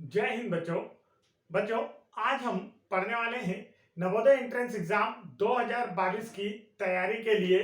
जय हिंद बच्चों। बच्चों, आज हम पढ़ने वाले हैं नवोदय एंट्रेंस एग्जाम 2022 की तैयारी के लिए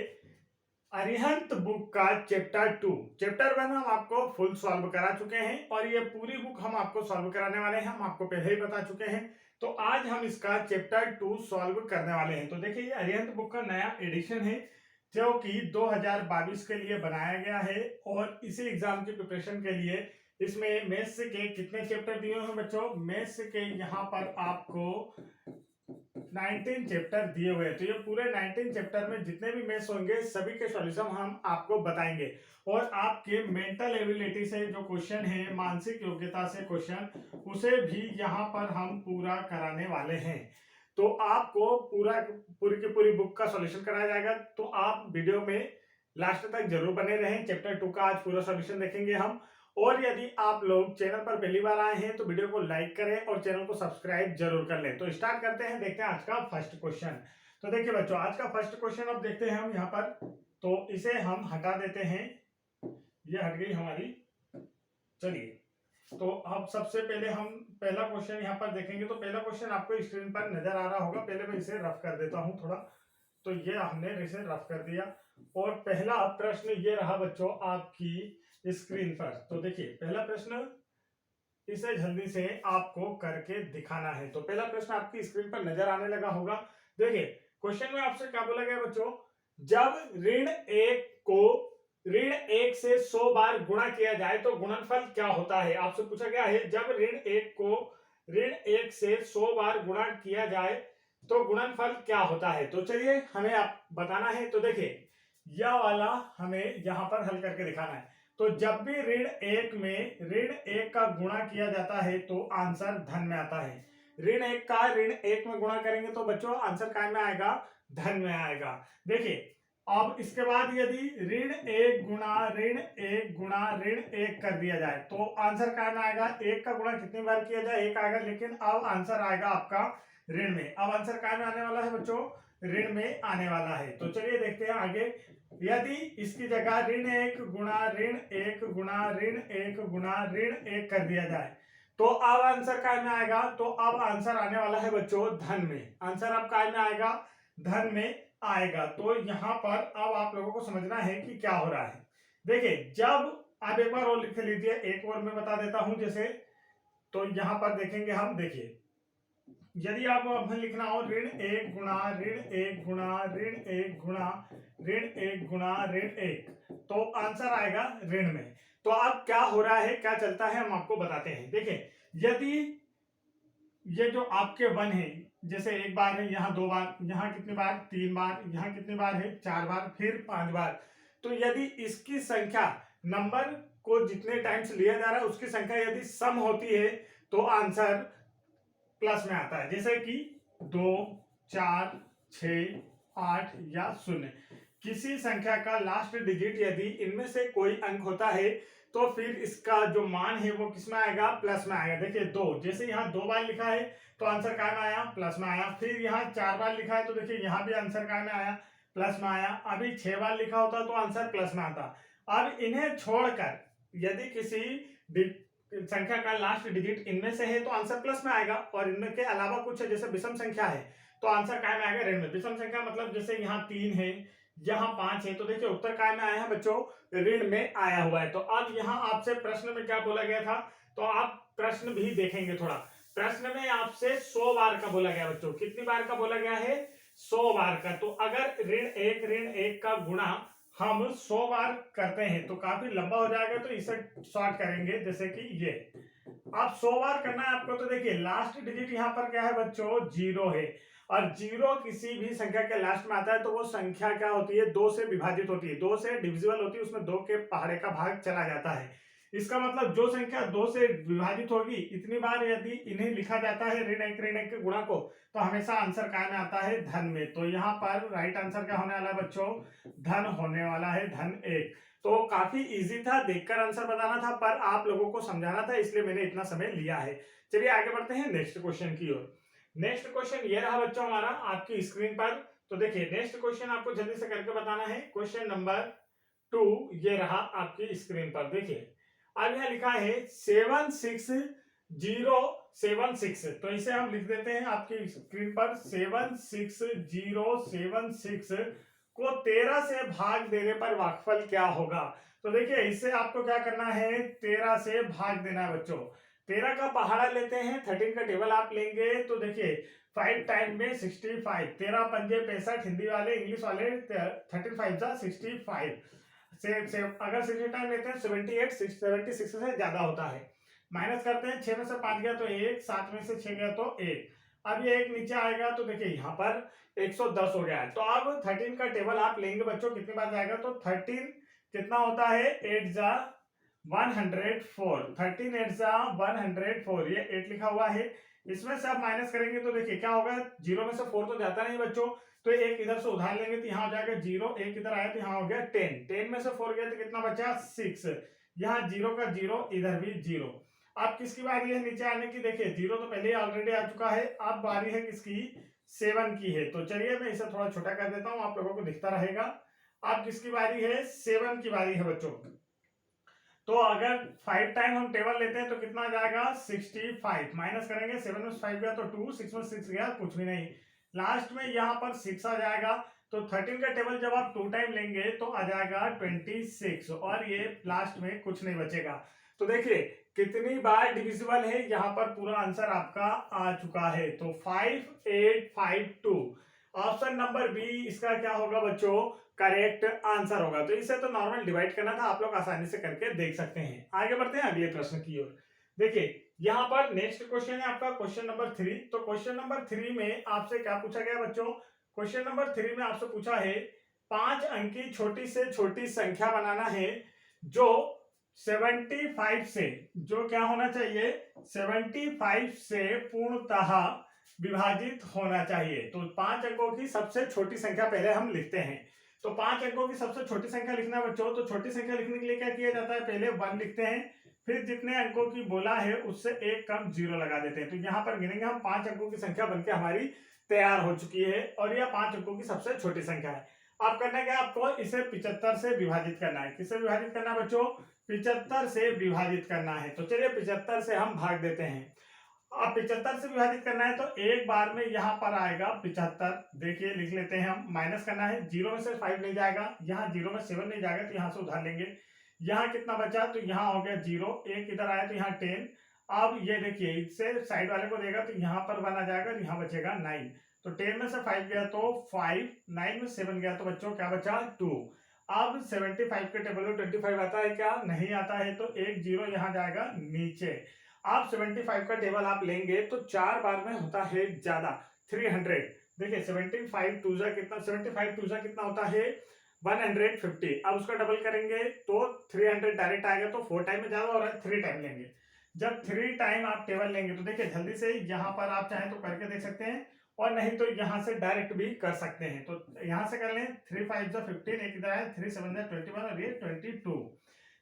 अरिहंत बुक का चैप्टर 1 हम आपको फुल सॉल्व करा चुके हैं और ये पूरी बुक हम आपको सॉल्व कराने वाले हैं। हम आपको पहले ही बता चुके हैं, तो आज हम इसका चैप्टर 2 सॉल्व करने वाले हैं। तो देखिए, ये अरिहंत बुक का नया एडिशन है जो कि 2022 के लिए बनाया गया है और इसी एग्जाम की प्रिपरेशन के लिए इसमें मैथ्स के कितने चैप्टर दिए हैं बच्चों? मैथ्स के यहाँ पर आपको 19 चैप्टर दिए हुए हैं। तो ये पूरे 19 चैप्टर में जितने भी मैथ्स होंगे सभी के सॉल्यूशन हम आपको बताएंगे और आपके मेंटल एबिलिटी से जो क्वेश्चन है, मानसिक योग्यता से क्वेश्चन, उसे भी यहाँ पर हम पूरा कराने वाले हैं। तो आपको पूरी की पूरी बुक का सॉल्यूशन कराया जाएगा, तो आप वीडियो में लास्ट तक जरूर बने रहें। चैप्टर 2 का आज पूरा सॉल्यूशन देखेंगे हम। और यदि आप लोग चैनल पर पहली बार आए हैं तो वीडियो को लाइक करें और चैनल को सब्सक्राइब जरूर कर लें। तो स्टार्ट करते हैं, देखते हैं आज का फर्स्ट क्वेश्चन। तो देखिए बच्चों, आज का फर्स्ट क्वेश्चन अब देखते हैं हम यहाँ पर। तो इसे हम हटा देते हैं, ये हट गई हमारी। चलिए, तो अब सबसे पहले हम पहला क्वेश्चन यहाँ पर देखेंगे। तो पहला क्वेश्चन आपको स्क्रीन पर नजर आ रहा होगा। पहले मैं इसे रफ कर देता हूँ थोड़ा। तो ये हमने इसे रफ कर दिया और पहला प्रश्न ये रहा बच्चों आपकी स्क्रीन पर। तो देखिए, पहला प्रश्न इसे जल्दी से आपको करके दिखाना है। तो पहला प्रश्न आपकी स्क्रीन पर नजर आने लगा होगा। देखिए, क्वेश्चन में आपसे क्या बोला गया बच्चों? जब ऋण एक से 100 बार गुणा किया जाए तो गुणनफल क्या होता है? आपसे पूछा गया है, जब ऋण एक से 100 बार गुणा किया जाए तो गुणनफल क्या होता है? तो चलिए, हमें आप बताना है। तो देखिए, यह वाला हमें यहां पर हल करके दिखाना है। तो जब भी ऋण एक का गुणा किया जाता है तो आंसर धन में आता है। ऋण एक में गुणा करेंगे तो बच्चों आंसर काय में आएगा? धन में आएगा। देखिए, अब इसके बाद यदि ऋण एक गुणा ऋण एक कर दिया जाए तो आंसर काय में आएगा? एक का गुणा कितनी बार किया जाए? एक आएगा, लेकिन अब आंसर आएगा आपका ऋण में। अब आंसर काय में आने वाला है बच्चों? ऋण में आने वाला है। तो चलिए देखते हैं आगे। यदि इसकी जगह ऋण एक गुणा ऋण एक गुणा ऋण एक गुणा ऋण एक कर दिया जाए तो अब आंसर काय में आएगा? तो अब आंसर आने वाला है बच्चों धन में। आंसर अब काय में आएगा? धन में आएगा। तो यहां पर अब आप लोगों को समझना है कि क्या हो रहा है। देखिए, जब आप एक बार और लिख लीजिए, एक और मैं बता देता हूं जैसे। तो यहां पर देखेंगे हम। देखिए, यदि आप हमें लिखना हो ऋण एक गुणा ऋण एक गुणा ऋण एक गुणा ऋण एक गुणा ऋण एक, तो आंसर आएगा ऋण में। तो अब क्या हो रहा है, क्या चलता है, हम आपको बताते हैं। देखिए, यदि ये जो आपके वन है, जैसे एक बार है, यहाँ 2 बार, यहाँ कितनी बार? 3 बार, यहाँ कितनी बार है? 4 बार, फिर 5 बार। तो यदि इसकी संख्या, नंबर को जितने टाइम्स लिया जा रहा है उसकी संख्या यदि सम होती है तो आंसर प्लस में आता है। जैसे कि 2, 4, 6, 8 या 0। किसी संख्या का लास्ट डिजिट यदि इनमें से कोई अंक होता है तो फिर इसका जो मान है वो किस में आएगा? प्लस में आएगा। देखिए, 2, जैसे यहाँ 2 बार लिखा है तो आंसर काय में आया? प्लस में आया। फिर यहाँ 4 बार लिखा है तो देखिए यहाँ भी आंसर काय में आया? प्लस में आया। अभी 6 बार लिखा होता तो आंसर प्लस में आता। अब इन्हें छोड़कर यदि किसी संख्या का लास्ट डिजिट इनमें से है तो आंसर प्लस में आएगा, और इनमें के अलावा कुछ है जैसे विषम संख्या है तो आंसर काय में आएगा? ऋण में। विषम संख्या मतलब जैसे यहाँ 3 है, यहाँ 5 है, तो देखिए उत्तर काय में आया है बच्चों? ऋण में आया हुआ है। तो अब यहाँ आपसे प्रश्न में क्या बोला गया था, तो आप प्रश्न भी देखेंगे थोड़ा। प्रश्न में आपसे 100 बार का बोला गया बच्चों। कितनी बार का बोला गया है? 100 बार का। तो अगर ऋण एक का गुणा हम 100 बार करते हैं तो काफी लंबा हो जाएगा, तो इसे शॉर्ट करेंगे जैसे कि ये। अब 100 बार करना है आपको। तो देखिए, लास्ट डिजिट यहाँ पर क्या है बच्चों? 0 है, और 0 किसी भी संख्या के लास्ट में आता है तो वो संख्या क्या होती है? 2 से विभाजित होती है, 2 से डिविजिबल होती है, उसमें 2 के पहाड़े का भाग चला जाता है। इसका मतलब जो संख्या 2 से विभाजित होगी इतनी बार यदि इन्हें लिखा जाता है ऋण एक के गुणा को, तो हमेशा आंसर काय में आता है? धन में। तो यहाँ पर राइट आंसर क्या होने वाला है बच्चों? धन होने वाला है, धन एक। तो काफी इजी था, देखकर आंसर बताना था, पर आप लोगों को समझाना था, इसलिए मैंने इतना समय लिया है। चलिए आगे बढ़ते हैं नेक्स्ट क्वेश्चन की ओर। नेक्स्ट क्वेश्चन ये रहा बच्चों हमारा आपकी स्क्रीन पर। तो देखिए, नेक्स्ट क्वेश्चन आपको जल्दी से करके बताना है। क्वेश्चन नंबर 2 ये रहा आपकी स्क्रीन पर। देखिए, अब यहाँ लिखा है 7, 6, 76076। तो इसे हम लिख देते हैं आपकी स्क्रीन पर 76076 को 13 से भाग देने पर भागफल क्या होगा। तो देखिए इसे आपको क्या करना है, 13 से भाग देना है बच्चों। 13 का पहाड़ा लेते हैं, 13 का टेबल आप लेंगे तो देखिए 5 टाइम में 65, 13 पंजे 65, हिंदी वाले इंग्लिश वाले 13 5 जा 65 से अगर 60 टाइम लेते हैं 78, 76 से ज्यादा होता है। माइनस करते हैं, 6 में से 5 गया तो 1, 7 में से 6 गया तो 1। अब ये 1 नीचे आएगा तो देखिए यहाँ पर 110 हो गया है। तो अब 13 का टेबल आप लेंगे बच्चों, कितनी बार जाएगा, तो 13 कितना होता है, 8 जा 104, 13 8 जा 104, ये 8 लिखा हुआ है। इसमें से आप माइनस करेंगे तो देखिए क्या होगा, 0 में से 4 तो जाता नहीं बच्चों, तो एक इधर से उधार लेंगे तो यहाँ हो जाएगा 0, एक इधर आया तो यहाँ हो गया 10, 10 में से 4 गया तो कितना बचा 6, यहाँ 0 का 0, इधर भी 0। अब किसकी बारी है नीचे आने की, देखिए 0 तो पहले ऑलरेडी आ चुका है, अब बारी है किसकी, 7 की है। तो चलिए मैं इसे थोड़ा छोटा कर देता हूं, आप लोगों को दिखता रहेगा। अब किसकी बारी है, 7 की बारी है बच्चों। तो अगर 5 टाइम हम टेबल लेते हैं तो कितना आ जाएगा 65, माइनस करेंगे 7 में 5 गया तो 2, 6 में 6 गया कुछ भी नहीं, लास्ट में यहाँ पर 6 आ जाएगा। तो 13 का टेबल जब आप 2 टाइम लेंगे तो आ जाएगा 26 और ये लास्ट में कुछ नहीं बचेगा। तो देखिए कितनी बार डिविजिबल है, यहाँ पर पूरा आंसर आपका आ चुका है। तो 5852 ऑप्शन नंबर बी इसका क्या होगा बच्चों, करेक्ट आंसर होगा। तो इसे तो नॉर्मल डिवाइड करना था, आप लोग आसानी से करके देख सकते हैं। आगे बढ़ते हैं अगले प्रश्न की ओर। देखिए यहाँ पर नेक्स्ट क्वेश्चन है आपका क्वेश्चन नंबर 3। तो क्वेश्चन नंबर 3 में आपसे क्या पूछा गया बच्चों, क्वेश्चन नंबर 3 में आपसे पूछा है 5 अंकी छोटी से छोटी संख्या बनाना है जो 75 से, जो क्या होना चाहिए 75 से पूर्णतः विभाजित होना चाहिए। तो 5 अंकों की सबसे छोटी संख्या पहले हम लिखते हैं। तो 5 अंकों की सबसे छोटी संख्या लिखना है बच्चों। तो छोटी संख्या लिखने के लिए क्या किया जाता है, पहले 1 लिखते हैं, फिर जितने अंकों की बोला है उससे एक कम 0 लगा देते हैं। तो यहाँ पर गिनेंगे हम 5 अंकों की संख्या बनके हमारी तैयार हो चुकी है और यह 5 अंकों की सबसे छोटी संख्या है। आप करना क्या, आपको इसे 75 से विभाजित करना है। किससे विभाजित करना है बच्चों, 75 से विभाजित करना है। तो चलिए 75 से हम भाग देते हैं। अब 75 से विभाजित करना है तो एक बार में यहाँ पर आएगा 75, देखिए लिख लेते हैं हम, माइनस करना है, 0 में से 5 नहीं जाएगा, यहाँ 0 में 7 नहीं जाएगा तो यहाँ से उधार लेंगे, यहाँ कितना बचा, तो यहाँ हो गया 0, एक इधर आया तो यहाँ 10। अब ये देखिए इससे साइड वाले को देगा तो यहाँ पर 1 आ जाएगा, यहाँ बचेगा 9। तो 10 में से 5 गया तो 5, 9 में 7 गया तो बच्चों क्या बचा 2। अब 75 के टेबल में 25 आता है क्या, नहीं आता है, तो एक 0 यहाँ जाएगा नीचे। आप 75 का टेबल आप लेंगे तो 4 बार में होता है ज्यादा, 300। देखिए 75 टू जा कितना, 75 टू जा कितना होता है 150। अब उसका डबल करेंगे तो 300 डायरेक्ट आएगा, तो 4 टाइम में ज्यादा हो रहा है, 3 टाइम लेंगे। जब 3 टाइम आप टेबल लेंगे तो देखिए जल्दी से यहाँ पर आप चाहें तो करके देख सकते हैं और नहीं तो यहाँ से डायरेक्ट भी कर सकते हैं। तो यहाँ से कर लें, 3 5 जा 15, एक इधर है 3 7 जा 21 और ये 22।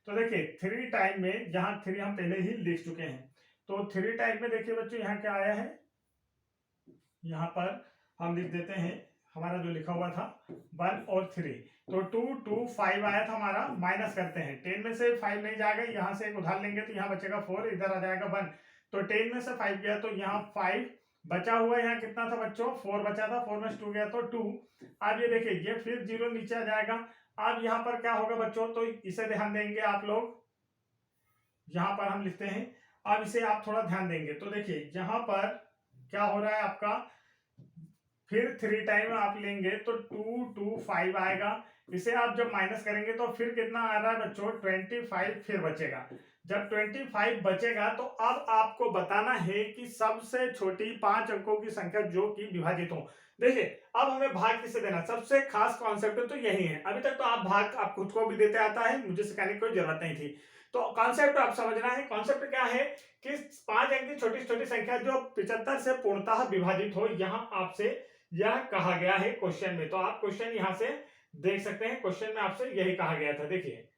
तो देखिए 3 टाइम में यहाँ 3 हम पहले ही लिख चुके हैं। तो 3 टाइम में देखिए बच्चों यहाँ क्या आया है, यहाँ पर हम लिख देते हैं हमारा जो लिखा हुआ था 1 और 3, तो 2 2 5 आया था हमारा, माइनस करते हैं, 10 में से 5 नहीं जाएगा, यहाँ से एक उधार लेंगे तो यहाँ बचेगा 4, इधर आ जाएगा 1। तो 10 में से 5 गया तो यहाँ 5 बचा हुआ, यहाँ कितना था बच्चों 4 बचा था, 4 में से 2 गया तो 2। अब ये देखिए ये फिर 0 नीचे आ जाएगा। अब यहाँ पर क्या होगा बच्चों, तो इसे ध्यान देंगे आप लोग, यहाँ पर हम लिखते हैं, अब इसे आप थोड़ा ध्यान देंगे तो देखिए यहाँ पर क्या हो रहा है आपका, फिर 3 टाइम आप लेंगे तो 2 2 5 आएगा, इसे आप जब माइनस करेंगे तो फिर कितना आ रहा है बच्चों 25 फिर बचेगा। जब 25 बचेगा तो अब आपको बताना है कि सबसे छोटी 5 अंकों की संख्या जो कि विभाजित हो। देखिए अब हमें भाग किसे देना, सबसे खास कॉन्सेप्ट तो यही है। अभी तक तो आप भाग आप खुद को भी देते आता है, मुझे सिखाने की कोई जरूरत नहीं थी। तो कॉन्सेप्ट आप समझना है, कॉन्सेप्ट क्या है कि 5 अंक की छोटी छोटी संख्या जो 75 से पूर्णतः विभाजित हो, यहाँ आपसे यह कहा गया है क्वेश्चन में। तो आप क्वेश्चन यहाँ से देख सकते हैं, क्वेश्चन में आपसे यही कहा गया था। देखिए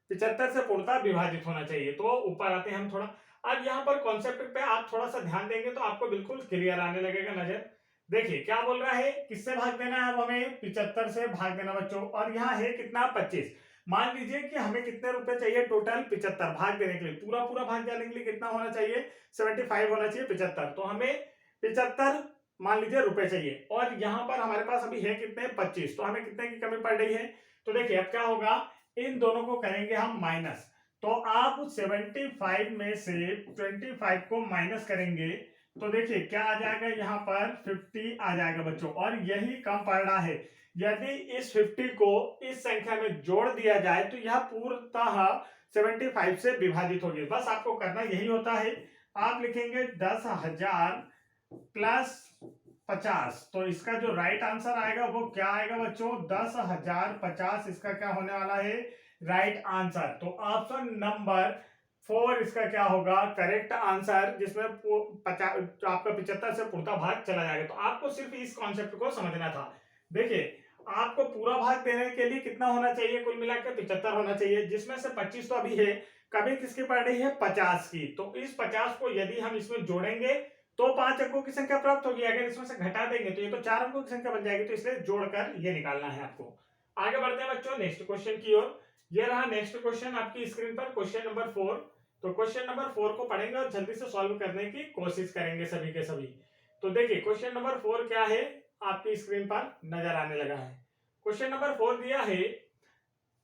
75 से पूर्णतः विभाजित होना चाहिए। तो ऊपर आते हैं हम थोड़ा, अब यहाँ पर कॉन्सेप्ट पे आप थोड़ा सा ध्यान देंगे तो आपको बिल्कुल क्लियर आने लगेगा नजर। देखिए क्या बोल रहा है, किससे भाग देना है, अब हमें 75 से भाग देना बच्चों, और यहाँ है कितना 25। मान लीजिए कि हमें कितने रुपए चाहिए टोटल 75 भाग देने के लिए, पूरा पूरा भाग जाने के लिए कितना होना चाहिए 75 होना चाहिए 75, तो हमें 75 मान लीजिए रुपए चाहिए और यहाँ पर हमारे पास अभी है कितने 25, तो हमें कितने की कमी पड़ रही है। तो देखिए अब क्या होगा, इन दोनों को करेंगे हम माइनस, तो आप 75 में से 25 को माइनस करेंगे तो देखिए क्या आ जाएगा, यहाँ पर 50 आ जाएगा बच्चों, और यही कम पड़ रहा है। यदि इस 50 को इस संख्या में जोड़ दिया जाए तो यह पूर्णतः 75 से विभाजित होगी। बस आपको करना यही होता है, आप लिखेंगे 10,000 प्लस 50, तो इसका जो राइट आंसर आएगा वो क्या आएगा बच्चों 10,050, इसका क्या होने वाला है राइट आंसर। तो ऑप्शन नंबर 4 इसका क्या होगा करेक्ट आंसर, जिसमें आपका 75 से पूर्णतः भाग चला जाएगा। तो आपको सिर्फ इस कॉन्सेप्ट को समझना था। देखिए आपको पूरा भाग देने के लिए कितना होना चाहिए, कुल मिलाकर 75 होना चाहिए, जिसमें से 25 तो अभी है, कभी किसकी पड़ रही है 50 की। तो इस 50 को यदि हम इसमें जोड़ेंगे तो 5 अंकों की संख्या प्राप्त होगी, अगर इसमें से घटा देंगे तो ये तो 4 अंकों की संख्या बन जाएगी, तो इसलिए जोड़कर ये निकालना है आपको। आगे बढ़ते हैं बच्चों नेक्स्ट क्वेश्चन की ओर। ये रहा नेक्स्ट क्वेश्चन आपकी स्क्रीन पर, क्वेश्चन नंबर 4। तो क्वेश्चन नंबर 4 को पढ़ेंगे और जल्दी से सॉल्व करने की कोशिश करेंगे सभी के सभी। तो देखिए क्वेश्चन नंबर 4 क्या है, आपकी स्क्रीन पर नजर आने लगा है। क्वेश्चन नंबर 4 दिया है,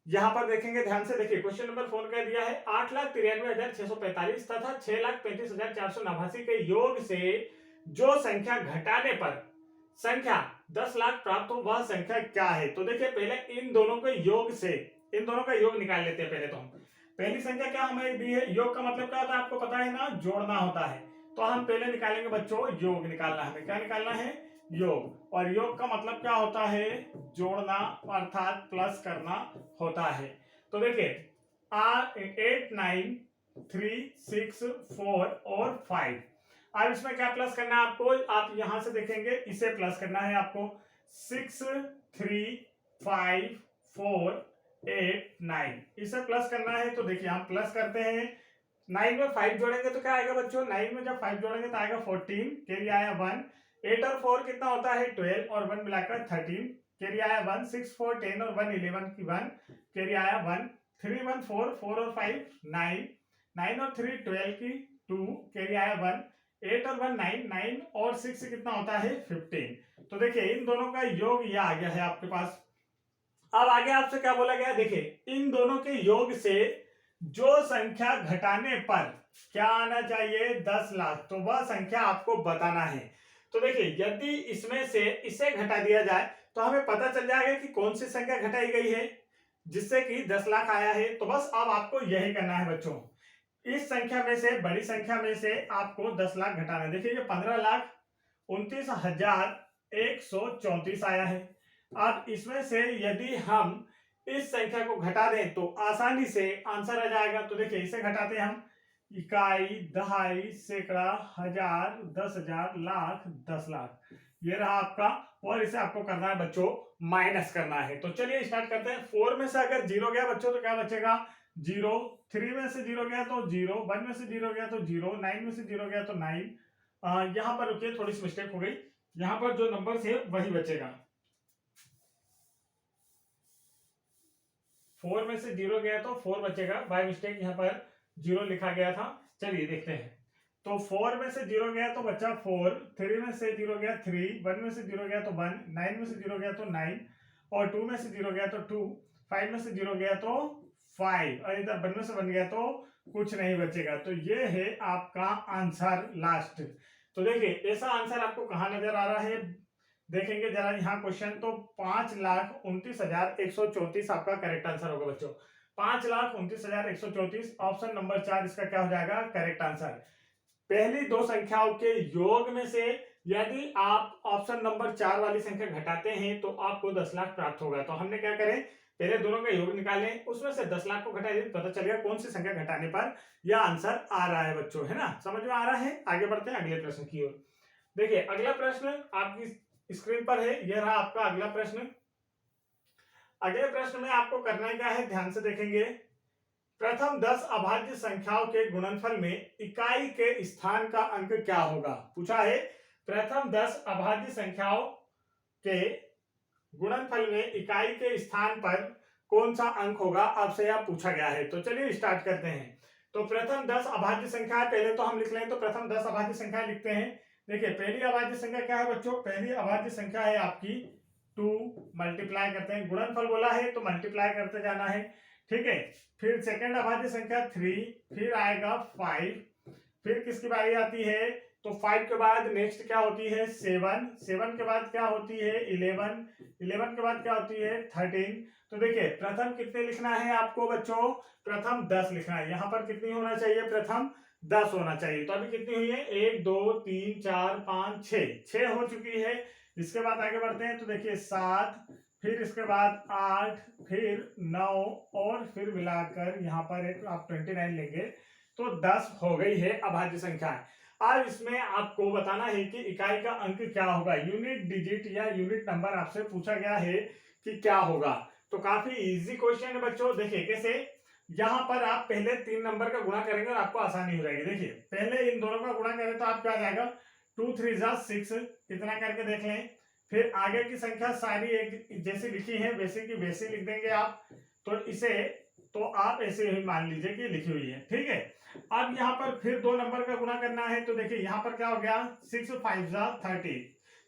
यहां पर देखेंगे ध्यान से, देखिए क्वेश्चन नंबर 4 का दिया है 8,93,645 तथा 6,35,489 के योग से जो संख्या घटाने पर संख्या 10 लाख प्राप्त हो वह संख्या क्या है। तो देखिए पहले इन दोनों के योग से, इन दोनों का योग निकाल लेते हैं पहले। तो हम पहली संख्या क्या हमें दी है, योग का मतलब क्या होता है आपको पता है ना, जोड़ना होता है। तो हम पहले निकालेंगे बच्चों योग निकालना, हमें क्या निकालना है योग, और योग का मतलब क्या होता है जोड़ना अर्थात प्लस करना होता है। तो देखिए 8, 9, 3, 6, 4 और 5, अब इसमें क्या प्लस करना है आपको, आप यहां से देखेंगे इसे प्लस करना है आपको 6, 3, 5, 4, 8, 9, इसे प्लस करना है। तो देखिए हम प्लस करते हैं, 9 में 5 जोड़ेंगे तो क्या आएगा बच्चों, 9 में जब 5 जोड़ेंगे तो आएगा 14, कैरी आया 1, 8 और 4 कितना होता है 12 और 1 मिलाकर 13, कैरी आया 1, 6, 4, 10 और 1 11 की 1, कैरी आया 1, 3, 1 4, 4 और 5 9, 9 और 3 12 की 2, कैरी आया 1, 8 और 1 9, 9 और 6 कितना होता है 15। तो देखिए इन दोनों का योग ये आ गया है आपके पास। अब आगे आपसे क्या बोला गया, देखिए इन दोनों के योग से जो संख्या घटाने पर क्या आना चाहिए 10 लाख, तो वह संख्या आपको बताना है। तो देखिए यदि इसमें से इसे घटा दिया जाए तो हमें पता चल जाएगा कि कौन सी संख्या घटाई गई है जिससे कि 10 लाख आया है। तो बस अब आपको यही करना है बच्चों, इस संख्या में से बड़ी संख्या में से आपको 10 लाख घटाना है। देखिए ये 15,29,134 आया है। अब इसमें से यदि हम इस संख्या को घटा दें तो आसानी से आंसर आ जाएगा। तो देखिए इसे घटाते हैं हम, इकाई, दहाई, सैकड़ा, हजार, 10,000, लाख, 10 लाख, ये रहा आपका। और इसे आपको करना है बच्चों माइनस करना है। तो चलिए स्टार्ट करते हैं। 4 में से अगर 0 गया बच्चों तो क्या बचेगा 0, 3 में से 0 गया तो 0, 1 में से 0 गया तो 0, 9 में से 0 गया तो 9। यहाँ पर रुकिए थोड़ी सी मिस्टेक हो गई, यहाँ पर जो नंबर है वही बचेगा। 4 में से 0 गया तो 4 बचेगा, बाय मिस्टेक यहाँ पर 0 लिखा गया था। चलिए देखते हैं। तो 4 में से 0 गया तो बचा 4, 3 में से 0 गया 3, 1 में से 0 गया तो 1, 9 में से 0 गया तो 9, और 2 में से 0 गया तो 2, 5 में से 0 गया तो 5, और इधर 1 में से 1 गया तो कुछ नहीं बचेगा। तो ये है आपका आंसर लास्ट। तो देखिए ऐसा आंसर आपको कहाँ नजर आ रहा है, देखेंगे जरा यहाँ क्वेश्चन, तो 5,29,134 आपका करेक्ट आंसर होगा बच्चों। 5,29,134 ऑप्शन नंबर 4 इसका क्या हो जाएगा करेक्ट आंसर। पहली दो संख्याओं के योग में से यदि आप ऑप्शन नंबर 4 वाली संख्या घटाते हैं तो आपको 10 लाख प्राप्त होगा। तो हमने क्या करें, पहले दोनों का योग निकालें, उसमें से 10 लाख को घटाइए, पता चलेगा कौन सी संख्या घटाने पर यह आंसर आ रहा है बच्चों, है ना, समझ में आ रहा है। आगे बढ़ते हैं अगले प्रश्न की ओर। देखिए अगला प्रश्न आपकी स्क्रीन पर है, यह रहा आपका अगला प्रश्न। अगले प्रश्न में आपको करना क्या है, ध्यान से देखेंगे। प्रथम 10 अभाज्य संख्याओं के गुणनफल में इकाई के स्थान का अंक क्या होगा, पूछा है। प्रथम 10 अभाज्य संख्याओं के गुणनफल में इकाई के स्थान पर कौन सा अंक होगा, आपसे यह पूछा गया है। तो चलिए स्टार्ट करते हैं। तो प्रथम 10 अभाज्य संख्या है, पहले तो हम लिख लें। तो प्रथम 10 अभाज्य संख्या लिखते हैं। देखिए पहली अभाज्य संख्या क्या है बच्चों, पहली अभाज्य संख्या है आपकी 2, मल्टीप्लाई करते हैं, गुणनफल बोला है तो मल्टीप्लाई करते जाना है, ठीक है। फिर सेकंड अभाज्य संख्या 3, फिर आएगा 5, फिर किसकी बारी आती है, तो 5 के बाद नेक्स्ट क्या होती है 7, 7 के बाद क्या होती है 11, 11 के बाद क्या होती है 13। तो देखिए प्रथम कितने लिखना है आपको बच्चों, प्रथम 10 लिखना है। यहाँ पर कितनी होना चाहिए, प्रथम 10 होना चाहिए। तो अभी कितनी हुई है, 1 2 3 4 5 6 हो चुकी है। इसके बाद आगे बढ़ते हैं। तो देखिए 7, फिर इसके बाद 8, फिर 9 और फिर मिलाकर यहाँ पर एक आप 29 लेंगे तो 10 हो गई है अभाज्य संख्या। अब इसमें आपको बताना है कि इकाई का अंक क्या होगा, यूनिट डिजिट या यूनिट नंबर आपसे पूछा गया है कि क्या होगा। तो काफी इजी क्वेश्चन है बच्चों। देखिए कैसे, यहाँ पर आप पहले 3 नंबर का गुणा करेंगे और आपको आसानी हो जाएगी। देखिए पहले इन दोनों का गुणा करें तो आप क्या आ जाएगा 2 3 जा 6, इतना करके देख लें। फिर आगे की संख्या सारी एक जैसी लिखी है वैसी की वैसी लिख देंगे आप। तो इसे तो आप ऐसे ही मान लीजिए कि लिखी हुई है, ठीक है। अब यहाँ पर फिर 2 नंबर का गुणा करना है। तो देखिए यहाँ पर क्या हो गया 6 5 जा 30,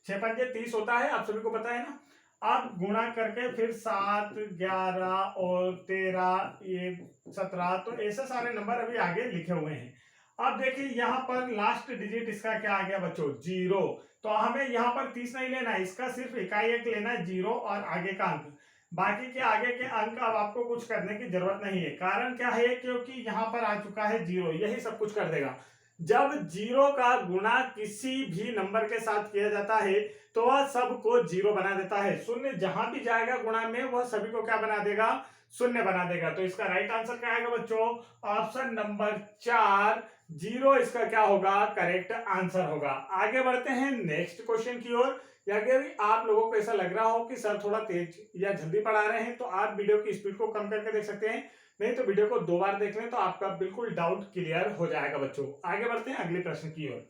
6 पंजे 30 होता है, आप सभी को पता है ना। अब गुणा करके फिर 7 11 और 13 ये 17, तो ऐसे सारे नंबर अभी आगे लिखे हुए हैं। अब देखिए यहाँ पर लास्ट डिजिट इसका क्या आ गया बच्चों 0। तो हमें यहाँ पर 30 नहीं लेना है, इसका सिर्फ इकाई अंक लेना है 0 और आगे का अंक। बाकी के आगे के अंक अब आपको कुछ करने की जरूरत नहीं है। कारण क्या है, क्योंकि यहाँ पर आ चुका है 0, यही सब कुछ कर देगा। जब 0 का गुणा किसी भी नंबर के साथ किया जाता है तो वह सबको 0 बना देता है। शून्य जहां भी जाएगा गुणा में वह सभी को क्या बना देगा, शून्य बना देगा। तो इसका राइट आंसर क्या आएगा बच्चों, ऑप्शन नंबर 4 0 इसका क्या होगा, करेक्ट आंसर होगा। आगे बढ़ते हैं नेक्स्ट क्वेश्चन की ओर। अगर आप लोगों को ऐसा लग रहा हो कि सर थोड़ा तेज या जल्दी पढ़ा रहे हैं तो आप वीडियो की स्पीड को कम करके देख सकते हैं, नहीं तो वीडियो को 2 बार देख लें तो आपका बिल्कुल डाउट क्लियर हो जाएगा बच्चों। आगे बढ़ते हैं अगले प्रश्न की ओर।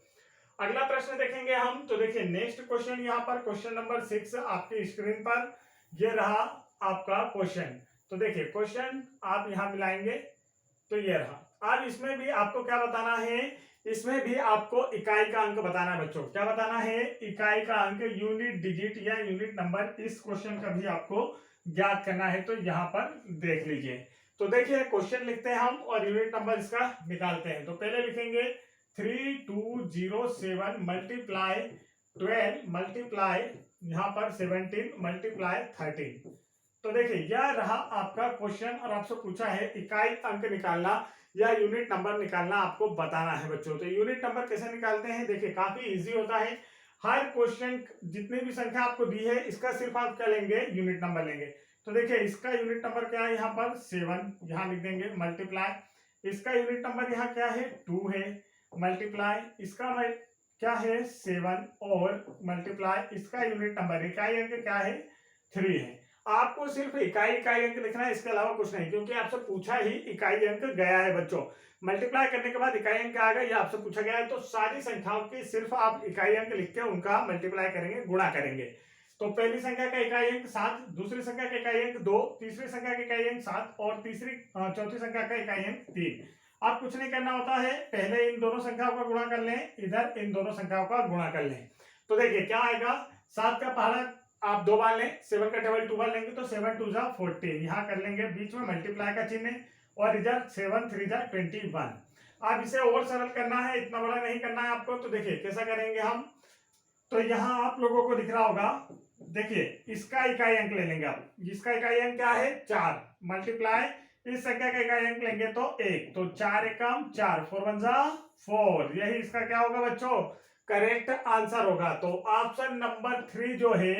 अगला प्रश्न देखेंगे हम। तो देखिए नेक्स्ट क्वेश्चन यहाँ पर क्वेश्चन नंबर 6 आपकी स्क्रीन पर ये रहा आपका क्वेश्चन। तो देखिए क्वेश्चन आप यहाँ मिलाएंगे तो ये रहा। अब इसमें भी आपको क्या बताना है, इसमें भी आपको इकाई का अंक बताना है बच्चों। क्या बताना है, इकाई का अंक, यूनिट डिजिट या यूनिट नंबर। इस क्वेश्चन का भी आपको ज्ञात करना है। तो यहाँ पर देख लीजिए। तो देखिए क्वेश्चन लिखते हैं हम और यूनिट नंबर इसका निकालते हैं। तो पहले लिखेंगे 3207 मल्टीप्लाई 12 मल्टीप्लाई यहाँ पर 17 मल्टीप्लाई 13। तो देखिए यह रहा आपका क्वेश्चन और आपसे पूछा है इकाई अंक निकालना या यूनिट नंबर निकालना आपको बताना है बच्चों। तो यूनिट नंबर कैसे निकालते हैं, देखिए काफी इजी होता है। हर क्वेश्चन जितनी भी संख्या आपको दी है इसका सिर्फ आप क्या लेंगे, यूनिट नंबर लेंगे। तो देखिए इसका यूनिट नंबर क्या है, यहाँ पर 7 यहाँ लिख देंगे, मल्टीप्लाई इसका यूनिट नंबर यहाँ क्या है 2 है, मल्टीप्लाई इसका क्या है 7 और मल्टीप्लाई इसका यूनिट नंबर इकाई अंक क्या है 3 है। आपको सिर्फ इकाई अंक लिखना है, इसके अलावा कुछ नहीं, क्योंकि आपसे पूछा ही इकाई अंक गया है बच्चों। मल्टीप्लाई करने के बाद इकाई अंक आ गया, ये आपसे पूछा गया है। तो सारी संख्याओं के सिर्फ आप इकाई अंक लिख के उनका मल्टीप्लाई करेंगे, गुणा करेंगे। तो पहली संख्या का इकाई अंक 7, दूसरी संख्या का इकाई अंक 2, तीसरी संख्या का इकाई अंक 7 और चौथी संख्या का इकाई अंक 3। आप कुछ नहीं करना होता है, पहले इन दोनों संख्याओं का गुणा कर लें, इधर इन दोनों संख्याओं का गुणा कर लें। तो देखिए क्या आएगा, 7 का पहला आप 2 बार लें, 7 का टेबल 2 बार लेंगे तो 7 2 जा 14, यहाँ कर लेंगे बीच में मल्टीप्लाई का चिन्ह और इधर 7 3 जा 21। अब इसे और सरल करना है, इतना बड़ा नहीं करना है आपको। तो देखिए कैसा करेंगे हम, तो यहाँ आप लोगों को दिख रहा होगा, देखिए इसका इकाई अंक ले लेंगे आप, इसका इकाई अंक क्या है 4, मल्टीप्लाई इस संख्या का इकाई अंक लेंगे तो 1, तो 4 एकम 4, 4 1 जा 4, यही इसका क्या होगा बच्चों, करेक्ट आंसर होगा। तो ऑप्शन नंबर 3 जो है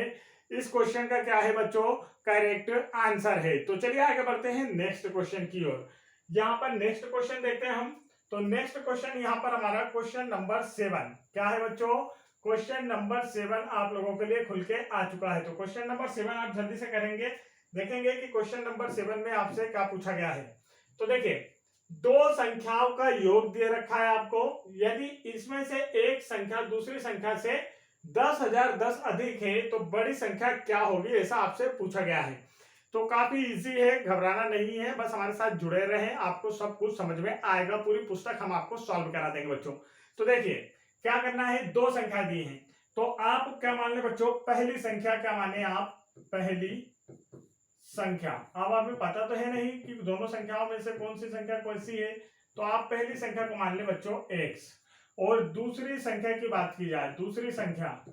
इस क्वेश्चन का क्या है बच्चों, करेक्ट आंसर है। तो चलिए आगे बढ़ते हैं नेक्स्ट क्वेश्चन की ओर। यहाँ पर नेक्स्ट क्वेश्चन देखते हैं हम। तो नेक्स्ट क्वेश्चन यहाँ पर हमारा क्वेश्चन नंबर 7 क्या है बच्चों, क्वेश्चन नंबर 7 आप लोगों के लिए खुल के आ चुका है। तो क्वेश्चन नंबर 7 आप जल्दी से करेंगे, देखेंगे कि क्वेश्चन नंबर 7 में आपसे क्या पूछा गया है। तो देखिए 2 संख्याओं का योग दे रखा है आपको, यदि इसमें से एक संख्या दूसरी संख्या से 10,010 अधिक है तो बड़ी संख्या क्या होगी, ऐसा आपसे पूछा गया है। तो काफी इजी है, घबराना नहीं है, बस हमारे साथ जुड़े रहें, आपको सब कुछ समझ में आएगा। पूरी पुस्तक हम आपको सॉल्व करा देंगे बच्चों। तो देखिए क्या करना है, दो संख्या दी है तो आप क्या मान ले बच्चों, पहली संख्या क्या माने आप, पहली संख्या। अब हमें पता तो है नहीं कि दोनों संख्याओं में से कौन सी संख्या कौन सी है, तो आप पहली संख्या को मान ले बच्चों x, और दूसरी संख्या की बात की जाए, दूसरी संख्या,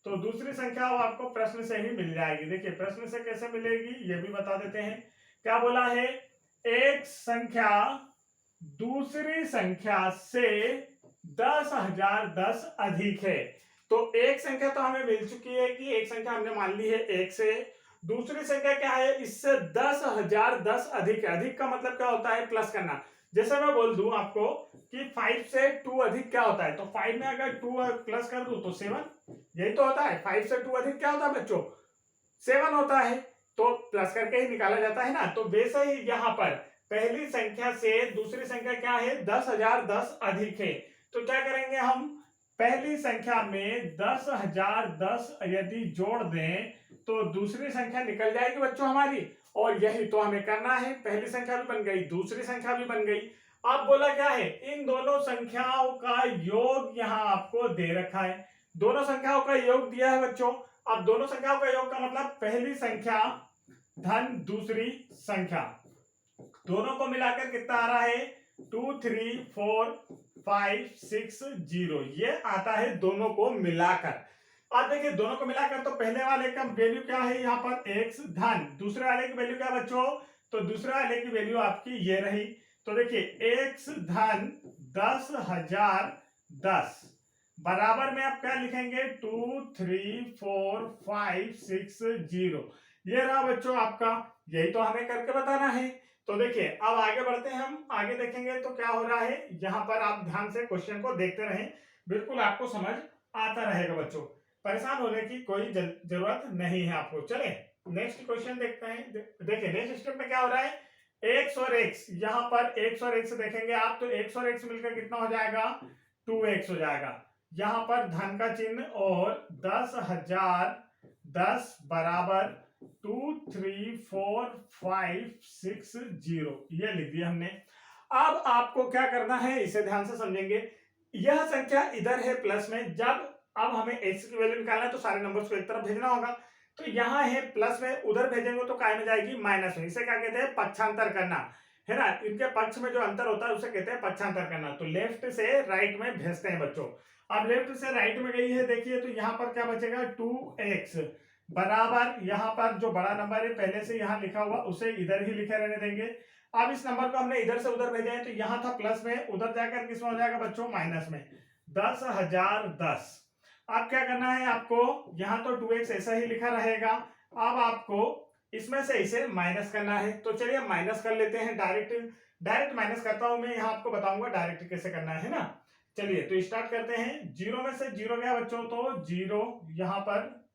तो दूसरी संख्या आपको प्रश्न से ही मिल जाएगी। देखिए प्रश्न से कैसे मिलेगी ये भी बता देते हैं। क्या बोला है, एक संख्या दूसरी संख्या से 10,010 अधिक है। तो एक संख्या तो हमें मिल चुकी है कि एक संख्या हमने मान ली है एक से, दूसरी संख्या क्या है, इससे 10,010 अधिक है। अधिक का मतलब क्या होता है, प्लस करना। जैसे मैं बोल दूं आपको कि 5 से 2 अधिक क्या होता है, तो 5 में अगर 2 प्लस कर दूं तो 7, यही तो होता है। 5 से 2 अधिक क्या होता है बच्चों, 7 होता है, तो प्लस करके ही निकाला जाता है ना। तो वैसे ही यहाँ पर पहली संख्या से दूसरी संख्या क्या है, 10,010 अधिक है। तो क्या करेंगे हम, पहली संख्या में 10,010 यदि जोड़ दें तो दूसरी संख्या निकल जाएगी बच्चों हमारी, और यही तो हमें करना है। पहली संख्या भी बन गई, दूसरी संख्या भी बन गई। अब बोला क्या है, इन दोनों संख्याओं का योग यहाँ आपको दे रखा है। दोनों संख्याओं का योग दिया है बच्चों। अब दोनों संख्याओं का योग का मतलब पहली संख्या धन दूसरी संख्या, दोनों को मिलाकर कितना आ रहा है, 2 3 4 5 6 0, ये आता है दोनों को मिलाकर। अब देखिए दोनों को मिलाकर तो पहले वाले का वैल्यू क्या है, यहाँ पर x धन, दूसरे वाले की वैल्यू क्या बच्चों, तो दूसरे वाले की वैल्यू आपकी ये रही। तो देखिए x धन 10,010 बराबर में आप क्या लिखेंगे, 2 3 4 5 6 0, ये रहा बच्चों आपका। यही तो हमें करके बताना है। तो देखिए अब आगे बढ़ते हैं, हम आगे देखेंगे तो क्या हो रहा है। यहाँ पर आप ध्यान से क्वेश्चन को देखते रहें, बिल्कुल आपको समझ आता रहेगा बच्चों, परेशान होने की कोई जरूरत नहीं है आपको। चले नेक्स्ट क्वेश्चन देखते हैं। देखिए नेक्स्ट स्टेप में क्या हो रहा है, x और x, यहाँ पर x और x देखेंगे आप, तो x और x मिलकर कितना हो जाएगा, 2x हो जाएगा। यहाँ पर धन का चिन्ह और 10,010 बराबर 2 3 4 5 6 0, ये लिख दिया हमने। अब आपको क्या करना है, इसे ध्यान से समझेंगे। यह संख्या इधर है प्लस में, जब अब हमें x की वैल्यू निकालना है तो सारे नंबर्स को एक तरफ भेजना होगा। तो यहाँ है प्लस में, उधर भेजेंगे तो काय में जाएगी, माइनस में। इसे क्या कहते हैं, पक्षांतर करना, है ना। इनके पक्ष में जो अंतर होता है उसे कहते हैं पक्षांतर करना। तो लेफ्ट से राइट में भेजते हैं बच्चों। अब लेफ्ट से राइट में गई है, देखिए तो यहाँ पर क्या बचेगा, 2x बराबर, यहाँ पर जो बड़ा नंबर है पहले से यहाँ लिखा हुआ उसे इधर ही लिखे रहने देंगे। अब इस नंबर को हमने इधर से उधर भेजा है, तो यहाँ था प्लस में, उधर जाकर किस में हो जाएगा बच्चों, माइनस में, 10,010। अब क्या करना है आपको, यहाँ तो 2x ऐसा ही लिखा रहेगा, अब आपको इसमें से इसे माइनस करना है। तो चलिए माइनस कर लेते हैं, डायरेक्ट माइनस करता हूं मैं, यहाँ आपको बताऊंगा डायरेक्ट कैसे करना है ना। चलिए तो स्टार्ट करते हैं। 0 में से 0 गया बच्चों, तो 0, यहाँ पर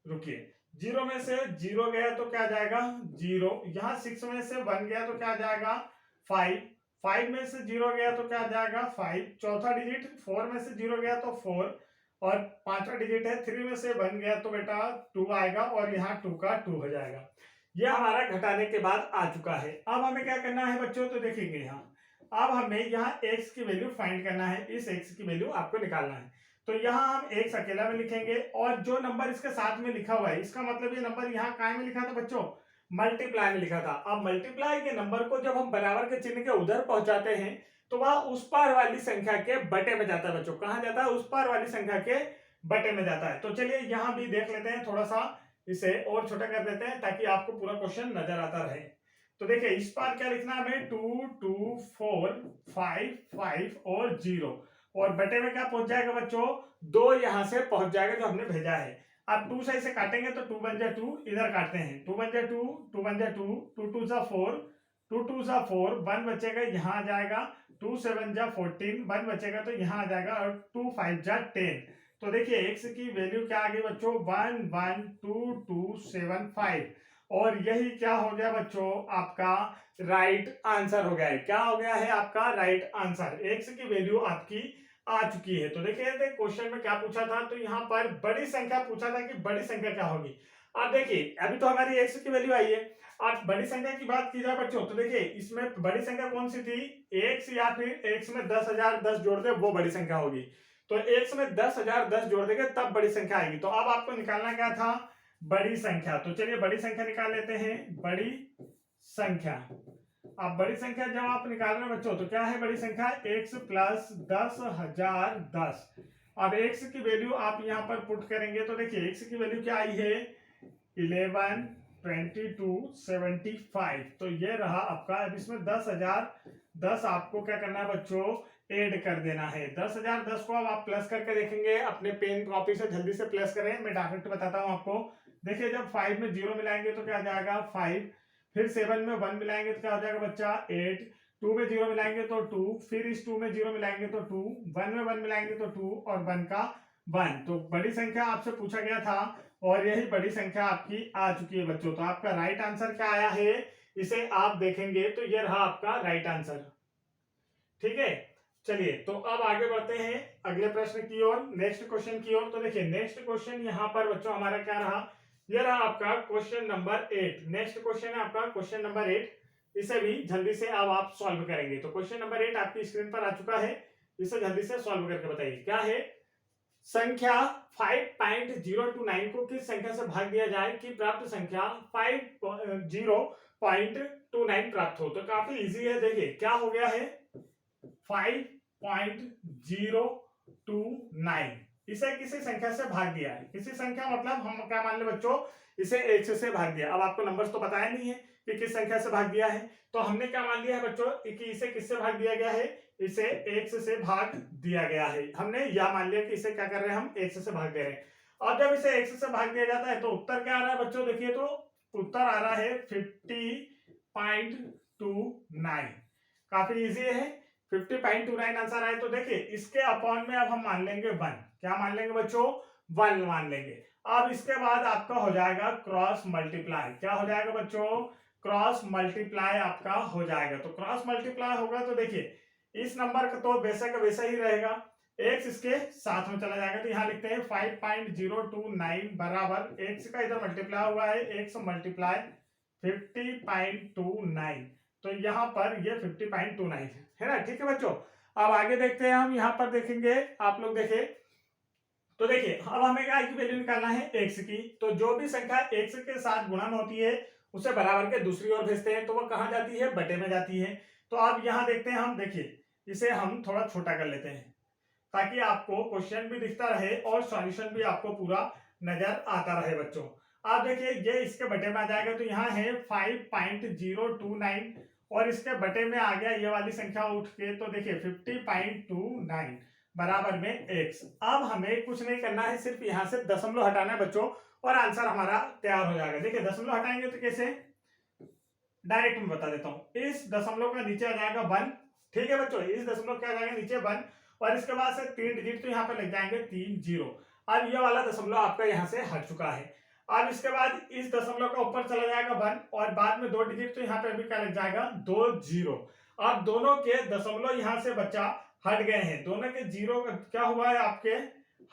रुकिए, 0 में से 0 गया तो क्या जाएगा, 0। यहाँ 6 में से 1 गया तो क्या जाएगा, 5। 5 में से 0 गया तो क्या जाएगा, 5। चौथा डिजिट 4 में से 0 गया तो 4, और पांचवा डिजिट है 3 में से 1 गया तो बेटा 2 आएगा, और यहाँ 2 का 2 हो जाएगा। यह हमारा घटाने के बाद आ चुका है। अब हमें क्या करना है बच्चों, तो देखेंगे यहाँ, अब हमें यहाँ x की वैल्यू फाइंड करना है, इस x की वैल्यू आपको निकालना है। तो यहाँ हम x अकेला में लिखेंगे, और जो नंबर इसके साथ में लिखा हुआ है, इसका मतलब ये नंबर यहाँ काय में लिखा था बच्चों, मल्टीप्लाई में लिखा था। अब मल्टीप्लाई के नंबर को जब हम बराबर के चिन्ह के उधर पहुंचाते हैं तो वह उस पार वाली संख्या के बटे में जाता है बच्चों। कहाँ जाता है, उस पार वाली संख्या के बटे में जाता है। तो चलिए यहाँ भी देख लेते हैं, थोड़ा सा इसे और छोटा कर देते हैं ताकि आपको पूरा क्वेश्चन नजर आता रहे। तो देखिए इस पार क्या लिखना है हमें, 2 2 4 5 5 और 0, और बटे में क्या पहुंच जाएगा बच्चों, 2 यहां से पहुंच जाएगा जो हमने भेजा है। अब 2 से इसे काटेंगे तो 2 बन जाए 2, इधर काटते हैं, 2 बन जाए 2, 2 बन जाए 2, 2 2 जा 4, 2 2 जा 4, 1 बचेगा यहाँ आ जाएगा, 2 7 जा 14, 1 बचेगा तो यहाँ आ जाएगा, और 2 5 जा 10। तो देखिए x की वैल्यू क्या आ गई बच्चों, 1 1 2 2 7 5, और यही क्या हो गया बच्चों, आपका राइट आंसर हो गया है। क्या हो गया है आपका राइट आंसर, x की वैल्यू आपकी आ चुकी है। तो देखिए क्वेश्चन में क्या पूछा था, तो यहाँ पर बड़ी संख्या पूछा था कि बड़ी संख्या क्या होगी। अब देखिए अभी तो हमारी x की वैल्यू आई है, अब बड़ी संख्या की बात की जाए बच्चों, तो देखिए इसमें बड़ी संख्या कौन सी थी, एक्स या फिर एक्स में 10,010 जोड़ दे वो बड़ी संख्या होगी। तो एक्स में 10,010 जोड़ देंगे तब बड़ी संख्या आएगी। तो अब आपको निकालना क्या था, बड़ी संख्या। तो चलिए बड़ी संख्या निकाल लेते हैं, बड़ी संख्या। अब बड़ी संख्या जब आप निकाल रहे हैं बच्चों, तो क्या है बड़ी संख्या, x प्लस 10,010। अब x की वैल्यू आप यहाँ पर पुट करेंगे तो देखिए x की वैल्यू क्या आई है, 11, 22, 75। तो ये रहा आपका। अब इसमें 10,010 आपको क्या करना है बच्चों, ऐड कर देना है। 10,010 को अब आप प्लस करके देखेंगे, अपने पेन कॉपी से जल्दी से प्लस करें, मैं डायरेक्ट बताता हूँ आपको। देखिए जब 5 में 0 मिलाएंगे तो क्या आ जाएगा 5, फिर 7 में 1 मिलाएंगे तो क्या हो जाएगा बच्चा 8, 2 में 0 मिलाएंगे तो 2, फिर इस 2 में 0 मिलाएंगे तो 2, 1 में 1 मिलाएंगे तो 2 और 1 का 1। तो बड़ी संख्या आपसे पूछा गया था और यही बड़ी संख्या आपकी आ चुकी है बच्चों। तो आपका राइट आंसर क्या आया है, इसे आप देखेंगे तो ये रहा आपका राइट आंसर। ठीक है, चलिए तो अब आगे बढ़ते हैं अगले प्रश्न की ओर, नेक्स्ट क्वेश्चन की ओर। तो देखिए नेक्स्ट क्वेश्चन यहाँ पर बच्चों हमारा क्या रहा, ये रहा आपका क्वेश्चन नंबर 8। नेक्स्ट क्वेश्चन है आपका क्वेश्चन नंबर 8। इसे भी जल्दी से अब आप सॉल्व करेंगे। तो क्वेश्चन नंबर 8 आपकी स्क्रीन पर आ चुका है, इसे जल्दी से सॉल्व करके बताइए। क्या है, संख्या 5.029 को किस संख्या से भाग दिया जाए कि प्राप्त संख्या 50.29 प्राप्त हो। तो काफी इजी है, देखिए क्या हो गया है 5.029, इसे किसी संख्या से भाग दिया है। किसी संख्या मतलब हम क्या मान ले बच्चों, इसे x से भाग दिया। अब आपको नंबर्स तो बताया नहीं है कि किस संख्या से भाग दिया है, तो हमने क्या मान लिया है बच्चों कि इसे किससे भाग दिया गया है, इसे x से भाग दिया गया है। हमने यह मान लिया कि इसे क्या कर रहे हैं, हम x से भाग दे रहे हैं। और जब इसे x से भाग दिया जाता है तो उत्तर क्या आ रहा है बच्चों, देखिए तो उत्तर आ रहा है 50.29। काफी इजी है, 50.29 आंसर आए। तो देखिए इसके अपॉन में अब हम मान लेंगे 1। क्या मान लेंगे बच्चों, 1 मान लेंगे। अब इसके बाद आपका हो जाएगा क्रॉस मल्टीप्लाई। क्या हो जाएगा बच्चों, क्रॉस मल्टीप्लाई आपका हो जाएगा। तो क्रॉस मल्टीप्लाई होगा तो देखिए इस नंबर का तो वैसा का वैसा ही रहेगा, x इसके साथ में चला जाएगा। तो यहाँ लिखते हैं 5.029 बराबर x का इधर मल्टीप्लाई हुआ है, x मल्टीप्लाई 50.29। तो यहाँ पर ये 50.29 है ना। ठीक है बच्चों, अब आगे देखते हैं हम। यहाँ पर देखेंगे आप लोग देखें तो देखिए अब हमें क्या की वैल्यू निकालना है x की। तो जो भी संख्या x के साथ गुणन होती है उसे बराबर के दूसरी ओर भेजते हैं, तो वो कहां जाती है, बटे में जाती है। तो अब यहाँ देखते हैं हम, देखिए इसे हम थोड़ा छोटा कर लेते हैं ताकि आपको क्वेश्चन भी दिखता रहे और सॉल्यूशन भी आपको पूरा नजर आता रहे बच्चों। आप देखिए ये इसके बटे में आ जाएगा, तो यहाँ है 5.029 और इसके बटे में आ गया ये वाली संख्या उठ के, तो देखिए 50.29 बराबर में x। अब हमें कुछ नहीं करना है, सिर्फ यहाँ से दशमलव हटाना है बच्चों और आंसर हमारा तैयार हो जाएगा। देखिए दशमलव हटाएंगे तो कैसे, डायरेक्ट मैं बता देता हूँ। इस दशमलव का नीचे आ जाएगा 1। ठीक है बच्चों, इस दशमलव क्या आ जाएगा नीचे 1 और इसके बाद से 3 डिजिट तो यहाँ पे लग जाएंगे 3 0। अब ये वाला दशमलव आपका यहाँ से हट चुका है। अब इसके बाद इस दशमलव का ऊपर चला जाएगा 1 और बाद में 2 डिजिट तो यहाँ पे अभी क्या लग जाएगा 2 0। अब दोनों के दशमलव यहाँ से बच्चा हट गए हैं, दोनों के जीरो क्या हुआ है आपके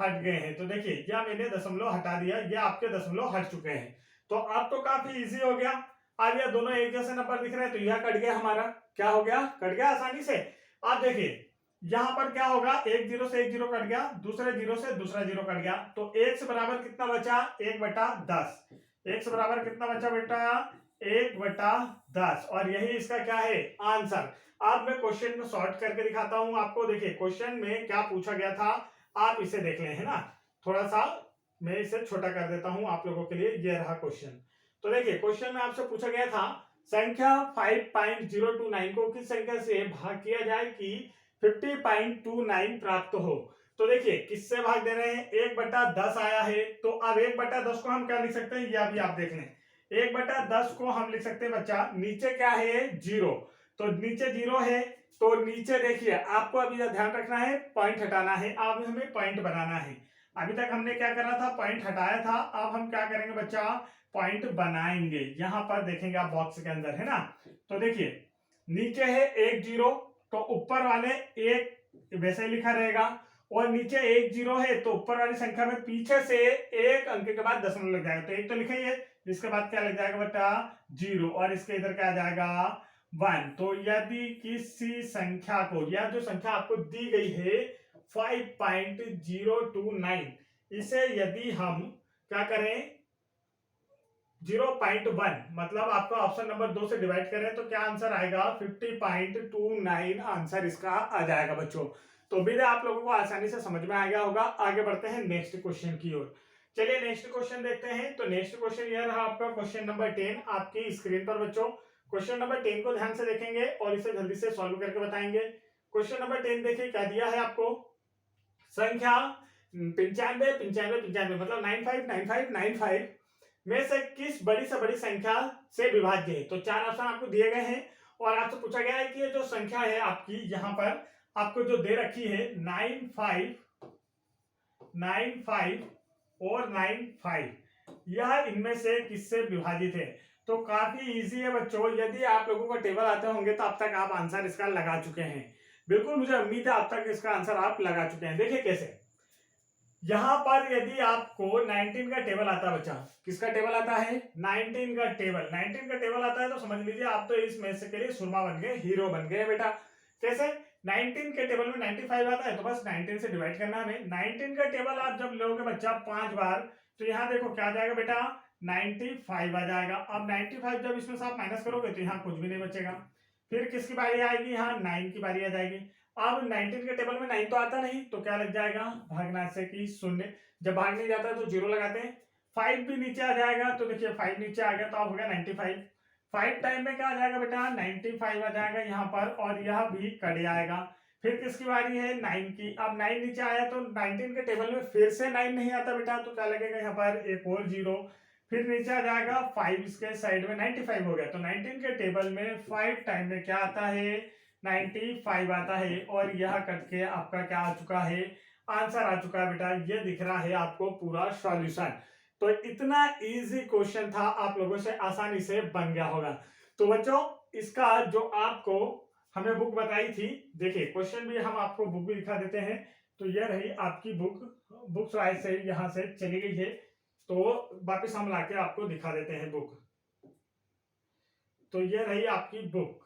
हट गए हैं। तो देखिए यह मैंने दशमलव हटा दिया, ये आपके दशमलव हट चुके हैं। तो अब तो काफी इजी हो गया। अब यह दोनों एक जैसे नंबर दिख रहे हैं तो यह कट गया हमारा, क्या हो गया, कट गया आसानी से। आप देखिए यहां पर क्या होगा, एक जीरो से एक जीरो कट गया, दूसरे जीरो से दूसरा जीरो कट गया, तो x बराबर कितना बचा, 1/10। x बराबर कितना बचा बेटा, 1/10 और यही इसका क्या है आंसर। अब मैं क्वेश्चन को सॉर्ट करके दिखाता हूं आपको। देखिए क्वेश्चन में क्या पूछा गया था, आप इसे देख लें, है ना। थोड़ा सा मैं इसे छोटा कर देता हूं आप लोगों के लिए। ये रहा क्वेश्चन। तो देखिए क्वेश्चन में आपसे पूछा गया था संख्या 5.029 को किस संख्या से भाग किया जाए कि 50.29 प्राप्त हो। तो देखिए किससे भाग दे रहे हैं, 1/10 आया है, तो अब 1/10 को हम क्या लिख सकते हैं, यह भी आप देख लें। 1/10 को हम लिख सकते हैं बच्चा, नीचे क्या है 0, तो नीचे 0 है, तो नीचे देखिए आपको अभी ध्यान रखना है, पॉइंट हटाना है। अब हमें पॉइंट बनाना है। अभी तक हमने क्या करा था, पॉइंट हटाया था। अब हम क्या करेंगे बच्चा, पॉइंट बनाएंगे। यहां पर देखेंगे आप बॉक्स के अंदर, है ना। तो देखिए नीचे है 1 0, तो ऊपर वाले एक वैसे लिखा रहेगा, और नीचे 1 0 है तो ऊपर वाली संख्या में पीछे से एक अंक के बाद दशमलव लग जाएगा, तो एक तो लिखे ही है, इसके बाद क्या लग जाएगा बेटा 0, और इसके इधर क्या आ जाएगा 1। तो यदि किसी संख्या को, या जो संख्या आपको दी गई है 5.029, इसे यदि हम क्या करें 0.1, मतलब आपका ऑप्शन नंबर 2 से डिवाइड करें तो क्या आंसर आएगा 50.29 आंसर इसका आ जाएगा बच्चों। तो उम्मीद है आप लोगों को आसानी से समझ में आ गया होगा। आगे बढ़ते हैं नेक्स्ट क्वेश्चन की ओर। चलिए नेक्स्ट क्वेश्चन देखते हैं। तो नेक्स्ट क्वेश्चन यह रहा आपका क्वेश्चन नंबर 10 आपकी स्क्रीन पर बच्चों। क्वेश्चन नंबर 10 को ध्यान से देखेंगे और इसे जल्दी से सॉल्व करके बताएंगे। क्वेश्चन नंबर 10 देखिए क्या दिया है आपको, संख्या 95 95 95 मतलब 95 95 95 में से किस बड़ी से बड़ी संख्या से विभाज्य है। तो 4 ऑप्शन आपको दिए गए हैं और आपसे पूछा गया है कि ये जो संख्या है आपकी यहाँ पर आपको जो दे रखी है 95 95 और 95, यह इनमें से किससे विभाजित है। तो काफी इजी है बच्चों, यदि आप लोगों को टेबल आते होंगे तो अब तक आप आंसर इसका लगा चुके हैं। बिल्कुल मुझे उम्मीद है अब तक इसका आंसर आप लगा चुके हैं। देखिए कैसे, यहां पर यदि आपको 19 का टेबल आता है बच्चा, किसका टेबल आता है 19 का टेबल, 19 का टेबल आता है तो समझ लीजिए आप तो इस मैच के लिए सुरमा बन गए, हीरो बन गए बेटा। कैसे 19 के टेबल में 95 आता है तो बस 19 से डिवाइड करना है हमें। 19 का टेबल आप जब लोगे बच्चा 5 बार तो यहाँ देखो क्या आ जाएगा बेटा 95 आ जाएगा। अब 95 जब इसमें से आप माइनस करोगे तो यहाँ कुछ भी नहीं बचेगा। फिर किसकी बारी आएगी, यहाँ 9 की बारी आ जाएगी। अब 19 के टेबल में 9 तो आता नहीं तो क्या लग जाएगा भागना से कि 0, जब भाग नहीं जाता है तो 0 लगाते हैं। 5 भी नीचे आ जाएगा तो देखिए 5 नीचे आ गया तो अब हो गया 95। 5 टाइम में क्या आ जाएगा बेटा 95 आ जाएगा यहाँ पर, और यह भी कट जाएगा। फिर किसकी बारी है 9 की। अब 9 नीचे आया तो 19 के टेबल में फिर से 9 नहीं आता बेटा तो क्या लगेगा यहाँ पर एक और 0। फिर नीचे आ जाएगा 5, इसके साइड में 95 हो गया तो 19 के टेबल में 5 टाइम में क्या आता है 95 आता है, और यह कट के आपका क्या आ चुका है आंसर आ चुका है बेटा। ये दिख रहा है आपको पूरा सॉल्यूशन। तो इतना इजी क्वेश्चन था, आप लोगों से आसानी से बन गया होगा। तो बच्चों इसका जो आपको हमें बुक बताई थी, देखिए क्वेश्चन भी हम आपको बुक भी दिखा देते हैं। तो यह रही आपकी बुक चॉइस से यहाँ से चली गई है तो वापस हम लाके आपको दिखा देते हैं बुक। तो यह रही आपकी बुक,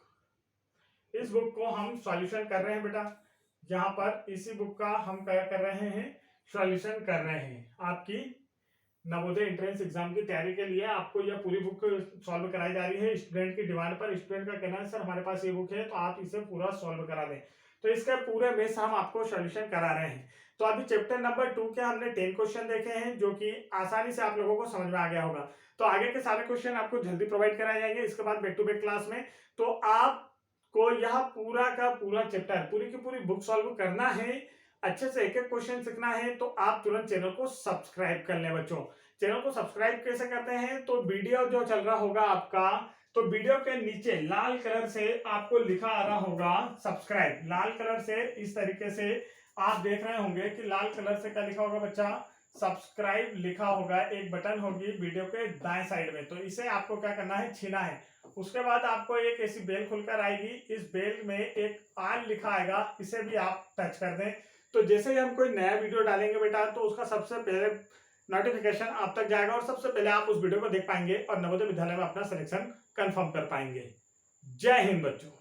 इस बुक को हम सॉल्यूशन कर रहे हैं बेटा। यहाँ पर इसी बुक का हम क्या कर रहे हैं सॉल्यूशन कर रहे हैं। आपकी नवोदय एंट्रेंस एग्जाम की तैयारी के लिए आपको यह पूरी बुक सॉल्व कराई जा रही है स्टूडेंट की डिमांड पर। स्टूडेंट का कहना है सर हमारे पास ये बुक है तो आप इसे पूरा सॉल्व करा दें, तो इसके पूरे में से हम आपको सॉल्यूशन करा रहे हैं। तो अभी चैप्टर नंबर 2 के हमने 10 क्वेश्चन देखे हैं जो कि आसानी से आप लोगों को समझ में आ गया होगा। तो आगे के सारे क्वेश्चन आपको जल्दी प्रोवाइड कराए जाएंगे इसके बाद बैक टू बैक क्लास में। तो आपको यह पूरा का पूरा चैप्टर पूरी की पूरी बुक सॉल्व करना है, अच्छे से एक एक क्वेश्चन सीखना है, तो आप तुरंत चैनल को सब्सक्राइब कर लें बच्चों। चैनल को सब्सक्राइब कैसे करते हैं, तो वीडियो जो चल रहा होगा आपका, तो वीडियो के नीचे लाल कलर से आपको लिखा आ रहा होगा सब्सक्राइब, लाल कलर से इस तरीके से आप देख रहे होंगे कि लाल कलर से क्या लिखा होगा बच्चा सब्सक्राइब लिखा होगा, एक बटन होगी वीडियो के दाएं साइड में, तो इसे आपको क्या करना है छीना है। उसके बाद आपको एक ऐसी बेल खुलकर आएगी, इस बेल में एक ऑल लिखा आएगा, इसे भी आप टच कर दें। तो जैसे ही हम कोई नया वीडियो डालेंगे बेटा तो उसका सबसे पहले नोटिफिकेशन आप तक जाएगा और सबसे पहले आप उस वीडियो को देख पाएंगे और नवोदय विद्यालय में अपना सिलेक्शन कंफर्म कर पाएंगे। जय हिंद बच्चों।